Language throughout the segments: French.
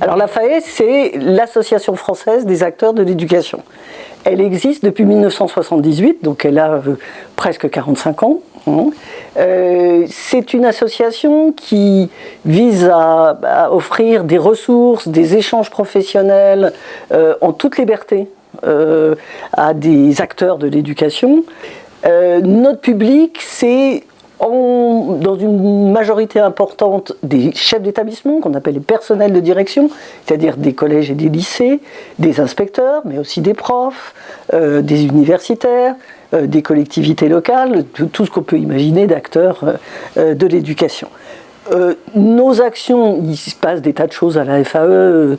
Alors la FAE, c'est l'Association française des acteurs de l'éducation. Elle existe depuis 1978, donc elle a presque 45 ans. C'est une association qui vise à offrir des ressources, des échanges professionnels en toute liberté à des acteurs de l'éducation. Notre public, c'est dans une majorité importante des chefs d'établissement, qu'on appelle les personnels de direction, c'est-à-dire des collèges et des lycées, des inspecteurs, mais aussi des profs, des universitaires, des collectivités locales, tout ce qu'on peut imaginer d'acteurs de l'éducation. Nos actions, il se passe des tas de choses à la FAE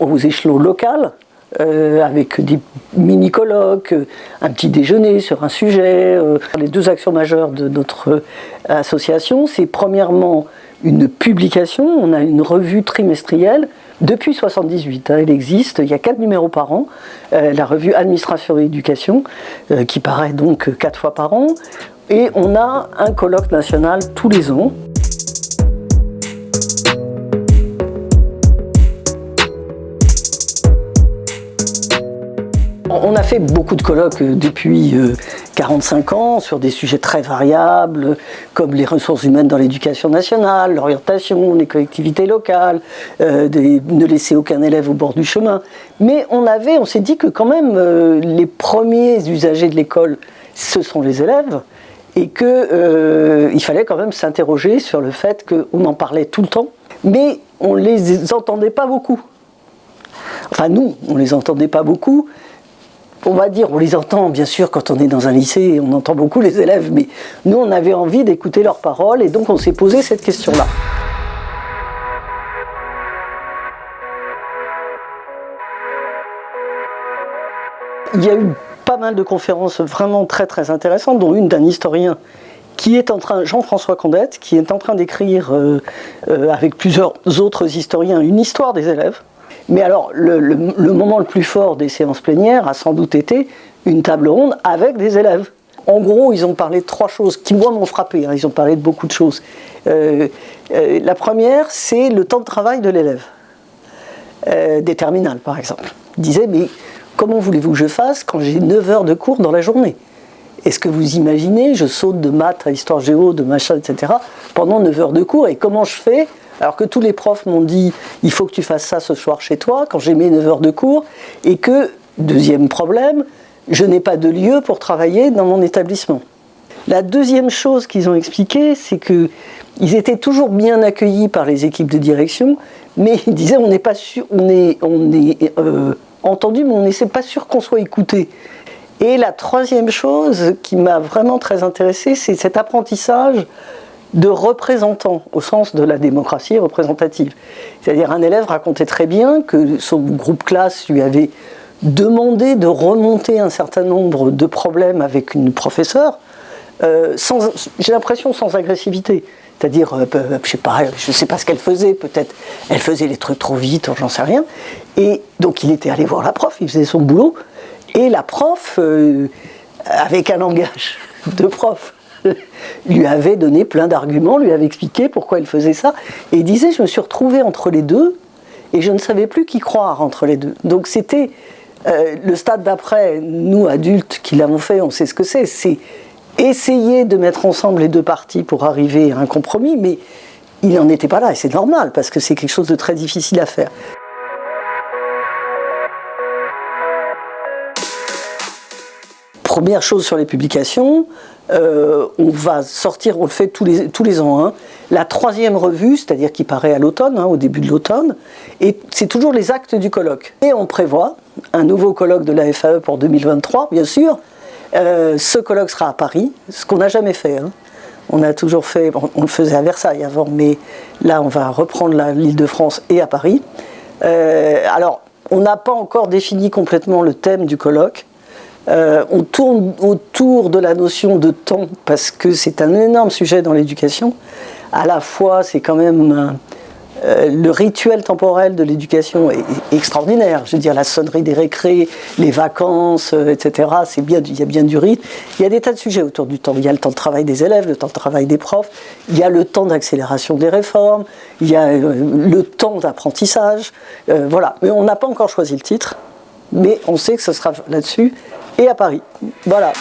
aux échelons locaux, avec des mini-colloques, un petit déjeuner sur un sujet. Les deux actions majeures de notre association, c'est premièrement une publication. On a une revue trimestrielle depuis 1978. Elle existe, il y a 4 numéros par an. La revue Administration et Éducation, qui paraît donc 4 fois par an. Et on a un colloque national tous les ans. On a fait beaucoup de colloques depuis 45 ans sur des sujets très variables, comme les ressources humaines dans l'éducation nationale, l'orientation, les collectivités locales, ne laisser aucun élève au bord du chemin. Mais on s'est dit que quand même les premiers usagers de l'école, ce sont les élèves, et qu'il fallait quand même s'interroger sur le fait qu'on en parlait tout le temps, mais on ne les entendait pas beaucoup. Enfin nous, on ne les entendait pas beaucoup. On va dire, on les entend bien sûr quand on est dans un lycée, on entend beaucoup les élèves, mais nous on avait envie d'écouter leurs paroles et donc on s'est posé cette question-là. Il y a eu pas mal de conférences vraiment très très intéressantes, dont une d'un historien qui est en train, Jean-François Condette, qui est en train d'écrire avec plusieurs autres historiens une histoire des élèves. Mais alors, le moment le plus fort des séances plénières a sans doute été une table ronde avec des élèves. En gros, ils ont parlé de 3 choses qui, moi, m'ont frappé. Ils ont parlé de beaucoup de choses. La première, c'est le temps de travail de l'élève. Des terminales, par exemple. Ils disaient, mais comment voulez-vous que je fasse quand j'ai 9 heures de cours dans la journée ? Est-ce que vous imaginez, je saute de maths à histoire géo, de machin, etc., pendant 9 heures de cours, et comment je fais ? Alors que tous les profs m'ont dit « il faut que tu fasses ça ce soir chez toi » quand j'ai mes 9 heures de cours, et que, deuxième problème, je n'ai pas de lieu pour travailler dans mon établissement. La deuxième chose qu'ils ont expliqué, c'est qu'ils étaient toujours bien accueillis par les équipes de direction, mais ils disaient on n'est pas sûr, on est entendu, mais on n'est pas sûr qu'on soit écouté. Et la troisième chose qui m'a vraiment très intéressée, c'est cet apprentissage de représentant, au sens de la démocratie représentative. C'est-à-dire un élève racontait très bien que son groupe classe lui avait demandé de remonter un certain nombre de problèmes avec une professeure, j'ai l'impression sans agressivité. C'est-à-dire, je ne sais pas ce qu'elle faisait, peut-être elle faisait les trucs trop vite, j'en sais rien. Et donc il était allé voir la prof, il faisait son boulot, et la prof, avec un langage de prof, lui avait donné plein d'arguments, lui avait expliqué pourquoi il faisait ça, et il disait je me suis retrouvé entre les deux et je ne savais plus qui croire entre les deux. Donc c'était le stade d'après, nous adultes qui l'avons fait, on sait ce que c'est essayer de mettre ensemble les deux parties pour arriver à un compromis, mais il n'en était pas là, et c'est normal parce que c'est quelque chose de très difficile à faire. Première chose sur les publications, on va sortir, on le fait tous les ans, la 3e revue, c'est-à-dire qui paraît à l'automne, au début de l'automne, et c'est toujours les actes du colloque. Et on prévoit un nouveau colloque de la FAE pour 2023, bien sûr. Ce colloque sera à Paris, ce qu'on n'a jamais fait. On a toujours fait, on le faisait à Versailles avant, mais là on va reprendre l'Île-de-France et à Paris. Alors, on n'a pas encore défini complètement le thème du colloque. On tourne autour de la notion de temps parce que c'est un énorme sujet dans l'éducation. À la fois, c'est quand même Le rituel temporel de l'éducation est extraordinaire. Je veux dire, la sonnerie des récrés, les vacances, etc. Il y a bien du rythme. Il y a des tas de sujets autour du temps. Il y a le temps de travail des élèves, le temps de travail des profs, il y a le temps d'accélération des réformes, il y a le temps d'apprentissage. Voilà. Mais on n'a pas encore choisi le titre, mais on sait que ce sera là-dessus et à Paris. Voilà.